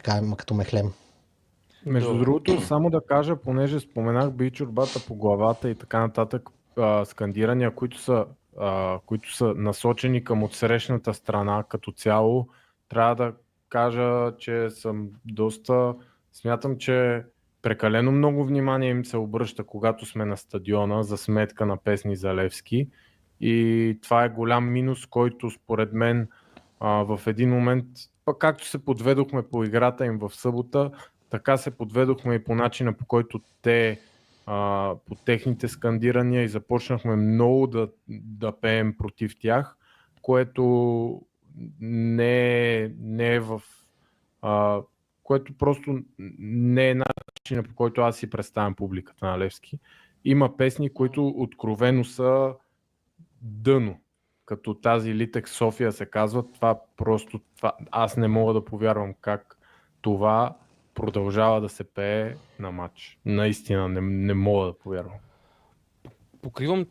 така като мехлем. Между другото, само да кажа, понеже споменах бий чорбата по главата и така нататък, скандирания, които са насочени към отсрещната страна като цяло, трябва да кажа, че смятам, че прекалено много внимание им се обръща, когато сме на стадиона, за сметка на песни за Левски. И това е голям минус, който според мен в един момент, както се подведохме по играта им в събота, така се подведохме и по начина, по който те по техните скандирания и започнахме много да пеем против тях, което не е в което просто не е начинът, по който аз си представям публиката на Левски. Има песни, които откровено са дъно. Като тази Литекс София се казва, това аз не мога да повярвам как това продължава да се пее на матч. Наистина не мога да повярвам. Покривам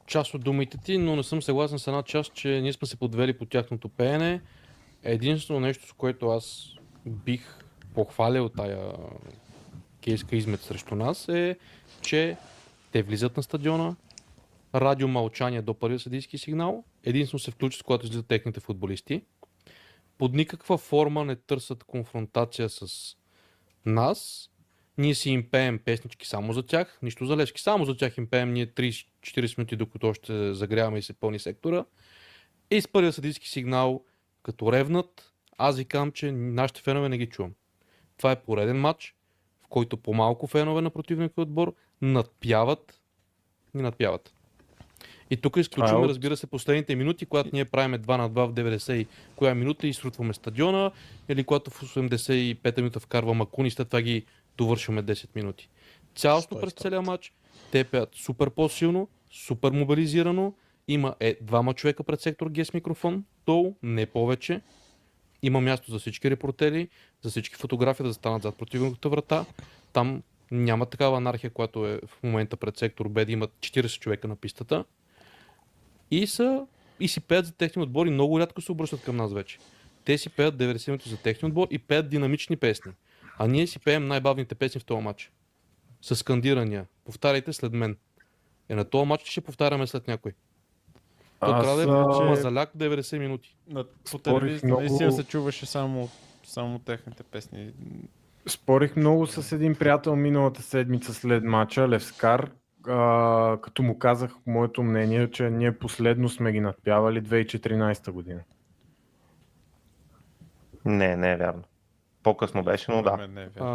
част от думите ти, но не съм съгласен с една част, че ние сме се подвели по тяхното пеене. Единствено нещо, с което аз бих похвалил тая кейска измет срещу нас е, че те влизат на стадиона, радио мълчание до първия съдийски сигнал, единствено се включат, когато излизат техните футболисти. Под никаква форма не търсят конфронтация с нас. Ние си им пеем песнички само за тях, нищо за Левски. Само за тях им пеем ние 30-40 минути, докато още загряваме и се пълни сектора. И с първия съдийски сигнал, като ревнат, аз ви казвам, че нашите фенове не ги чувам. Това е пореден матч, в който по-малко фенове на противника отбор ни надпяват. И тук изключваме, разбира се, последните минути, когато ние правиме 2 на 2 в 90 и коя минута и срутваме стадиона, или когато в 85-та минута вкарва Макун и след това ги довършваме 10 минути. Цялото през целия матч те пеят супер по-силно, супер мобилизирано, има двама човека пред сектор Г с микрофон, долу, не повече. Има място за всички репортери, за всички фотографии да застанат зад противната врата. Там няма такава анархия, която е в момента пред сектор Б, да имат 40 човека на пистата. И си пеят за техния отбор и много рядко се обръщат към нас вече. Те си пеят 90 минути за техния отбор и пеят динамични песни. А ние си пеем най-бавните песни в този матч. С скандирания. Повтаряйте след мен. На този матч ще повтаряме след някой. То трябва да е мазаляк 90 минути. По телевизията наистина се чуваше само техните песни. Спорих много с един приятел миналата седмица след матча, Левскар, като му казах моето мнение, че ние последно сме ги надпявали 2014 година. Не е вярно. По-късно беше, но да. Не е вярно.